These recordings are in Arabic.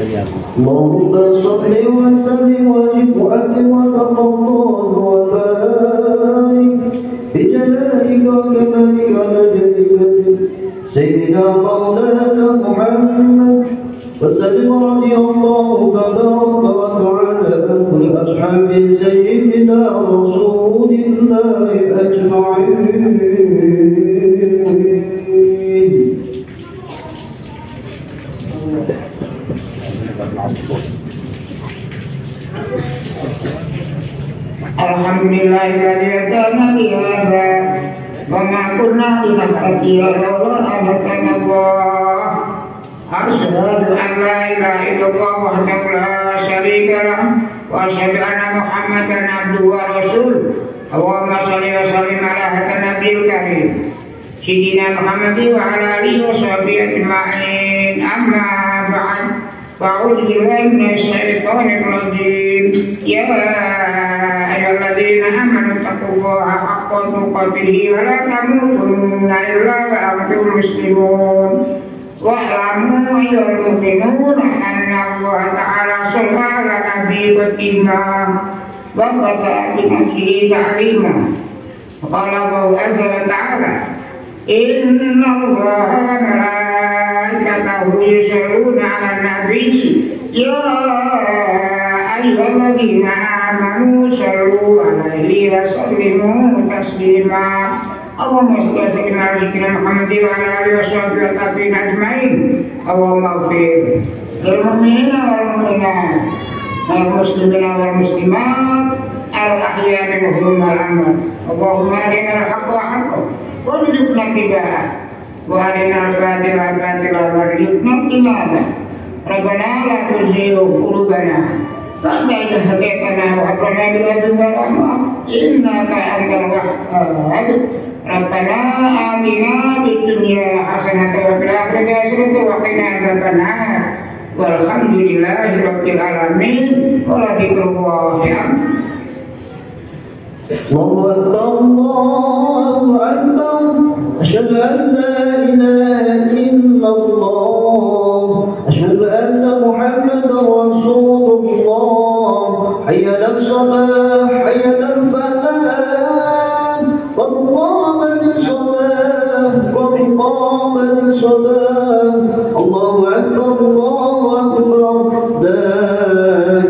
اللهم صل وسلم وزد وأكرم وتفضل وبارك بجلالك وكمالك على جلالك سيدنا مولانا محمد وسلم رضي الله تبارك وتعالى عن كل أصحاب سيدنا رسول الله أجمعين. Alhamdulillahilladzi hadana li hadza wa ma kunna linahtadiya laula an hadana Allah. Asyhadu an la ilaha illallah wahdahu la syarika lah wa asyhadu anna Muhammadan abduhu wa rasuluh. Allahumma shalli wa sallim ala hadzal nabiyil karim Sayyidina Muhammad wa ala alihi wa sahbihi ajma'in. Amma ba'd. A'udzu billahi minasy syaithanir rajim. Ya ayyuhalladzina amanu taqullaha haqqa tuqatih wa la tamutunna illa wa antum muslimun. Wa'lamu ayyuhal mu'minun anna Allah ta'ala sallallahu ala nabi wa wa qata'a bi nafsihi ta'lima. Qala Allah azza wa ta'ala inna Allaha wa malaikatahu yusholluna 'alan nabi ya ayyuhalladzina amanu shollu 'alaihi wa sallimu taslima. Allahumma shalli wa sallim ala sayyidina Muhammad wa ala alihi wa sahbihi tabi'in ajma'in. Allahumma ighfir lil mu'minina wal mu'minat wal muslimina wal muslimat al ahya'i minhum wal amwat. Allahumma arina al-haqqa haqqan warzuqna ittiba'ah wa arina al-batila batilan warzuqna ijtinabah. Rabbana la tuzigh qulubana ba'da idh hadaytana wa hab lana min ladunka rahmah innaka antal wahhab. Rabbana atina fid dunya hasanatan wa fil akhirati hasanatan wa qina adzabannar. Walhamdulillahi rabbil alamin. Wa la dzikrullahi akbar. الله أكبر الله أكبر أشهد أن لا إله إلا الله أشهد أن محمدا رسول الله حي على الصلاة حي على الفلاح قد قامت الصلاة قد قامت الصلاة. الله أكبر الله أكبر لا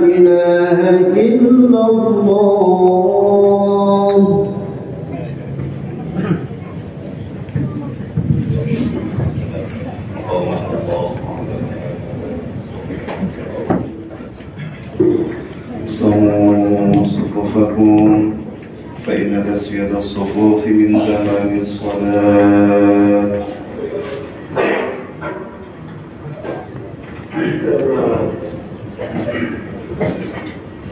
إله إلا الله. صووا صفوفكم فإن تسوية الصفوف من تمام الصلاة.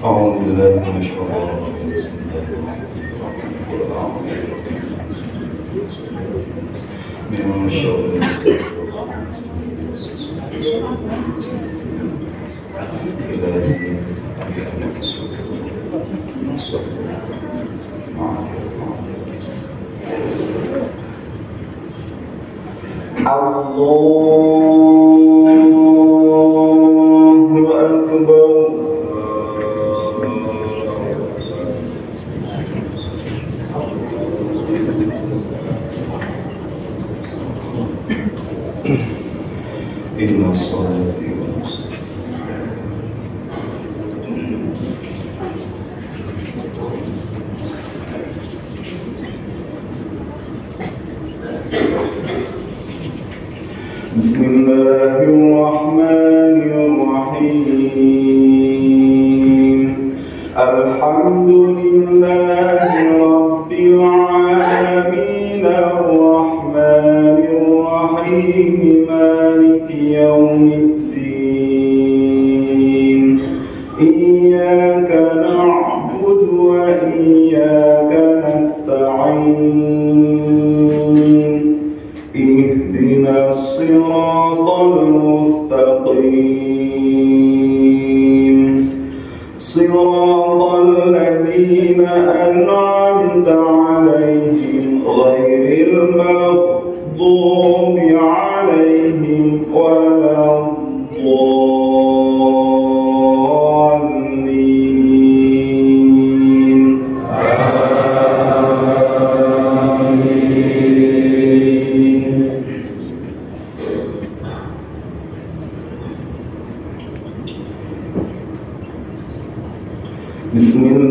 أعوذ بالله من الشيطان الرجيم. بسم الله الرحمن الرحيم. من شر الله أكبر. إن الصلاة بسم الله الرحمن الرحيم. الحمد لله رب العالمين الرحمن الرحيم مالك يوم الدين. إياك نعبد وإياك نستعين. اهدنا الصراط المستقيم صراط الذين أنعمت عليهم غير المغضوب عليهم ولا الضالين.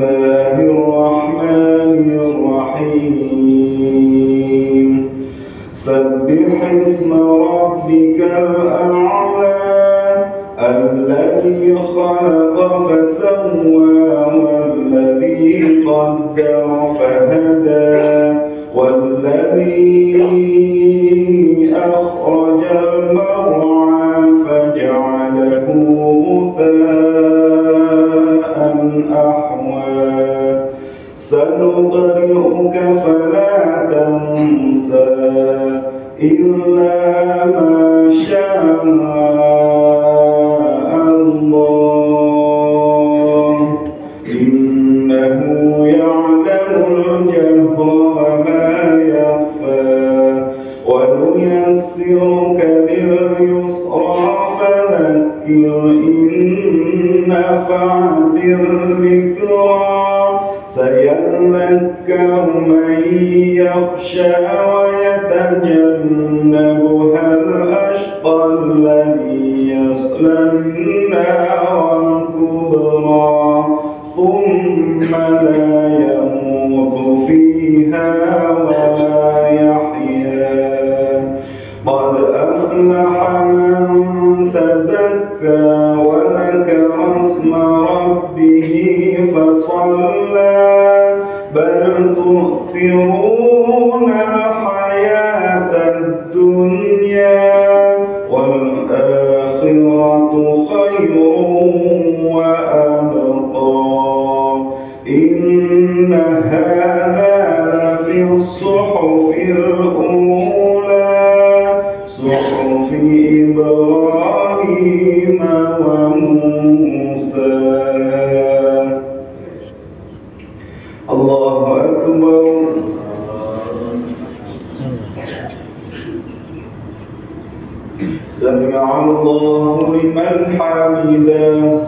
الله الرحمن الرحيم سبح اسم ربك الأعلى الذي خلق فسوى والذي قدر فهدى والذي أخرج المرعى فجعله غثاء أحوى سنقرئك فلا تنسى إلا ما شاء الله إنه يعلم الجهر وما يخفى ونيسرك لليسرى فذكر إن نفعت الذكرى سيذكر من يخشى ويتجنبها الأشقى الذي يصلى النار الكبرى ثم لا يموت فيها ولا يحيا قد أفلح من تزكى وذكر اسم ربه فصلى بل تؤثرون الحياة الدنيا والآخرة خير وأبقى إن هذا لفي الصحف الأولى صحف إبراهيم وموسى الله أكبر سمع الله لمن حمده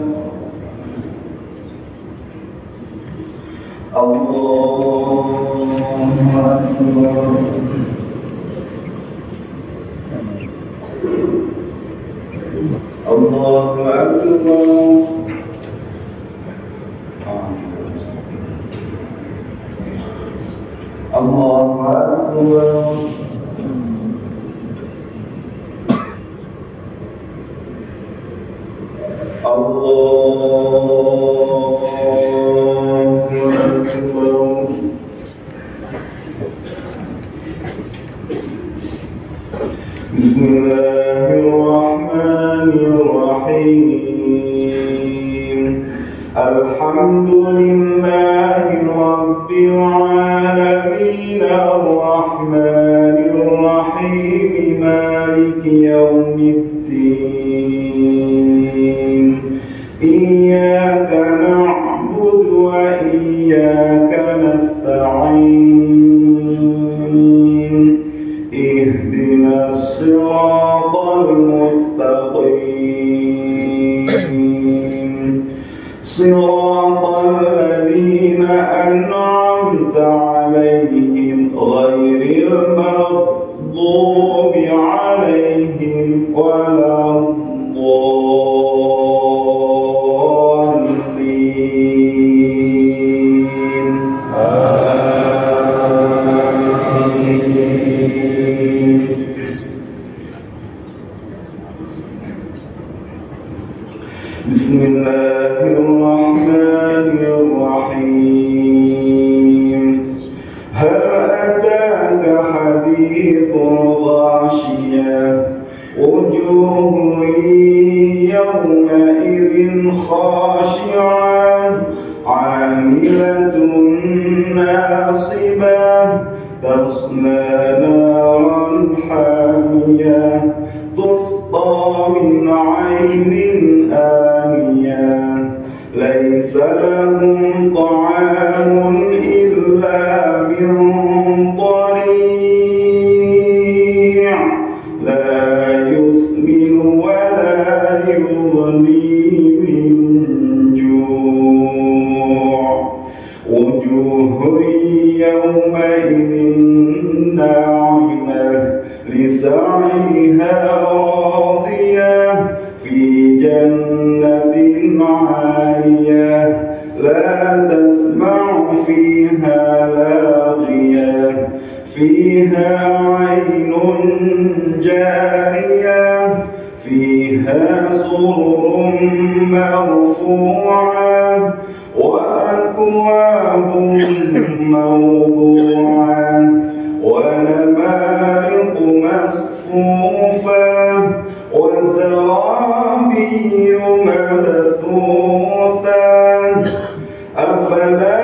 الله أكبر الله أكبر الله أكبر بسم الله الرحمن الرحيم الحمد لله رب العالمين الرحمن الرحيم مالك يوم الدين إياك نعبد وإياك نستعين اهدنا الصراط المستقيم صراط الذين أنعمت عليهم غير المغضوب عليهم ولا الضالين آمين بسم الله الرحمن الرحيم هل أتاك حديث الغاشية وجوه يومئذ خاشعة عاملة ناصبة تصلى نارا حامية تسقى من عين آنية ليس لهم طعام إلا من ضريع لا يسمن ولا يغني من جوع وجوه يومئذ ناعمة لسعيها راضية في جنة عالية لا تسمع فيها لاغية فيها عين جارية فيها سرر مرفوعة وأكواب موضوعة ونمارق مصفوفة وزرابي مبثوثة أفلا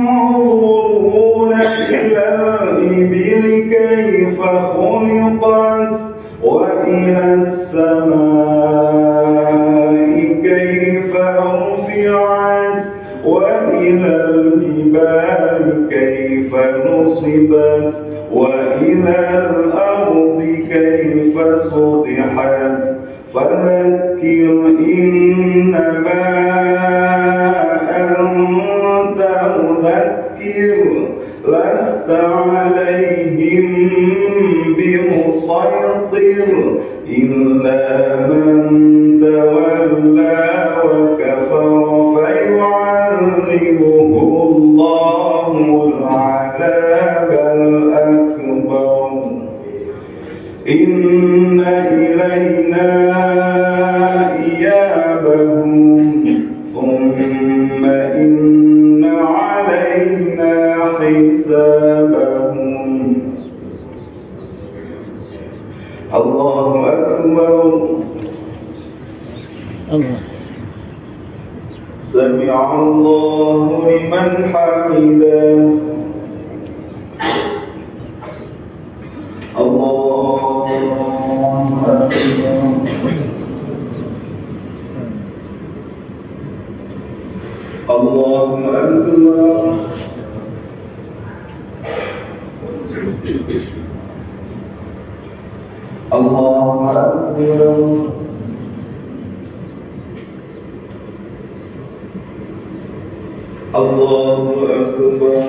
ينظرون إلى الإبل كيف خلقت وإلى السماء كيف رفعت وإلى الجبال كيف نصبت وإلى الأرض كيف سطحت فذكر إنما أنت مذكر لست عليهم بمسيطر إلا من تولى وكفر فيعذبه الله العذاب الأكبر إن إلينا إيابهم ثم إن علينا حسابهم الله أكبر سمع الله لمن حمده الله أكبر الله أكبر الله أكبر الله أكبر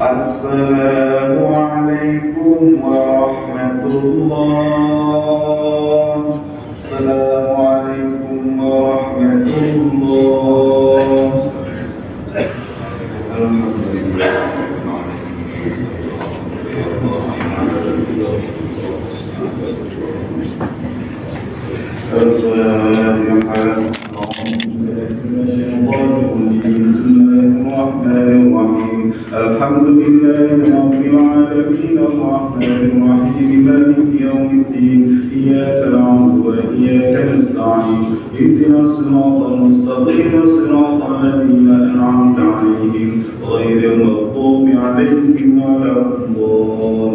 السلام عليكم ورحمة الله. السلام عليكم ورحمة الله. الحمد لله. الحمد لله رب العالمين الرحمن الرحيم مالك يوم الدين إياك نعبد وإياك نستعين اهدنا الصراط المستقيم صراط الذين أنعمت عليهم غير المغضوب عليهم ولا الضالين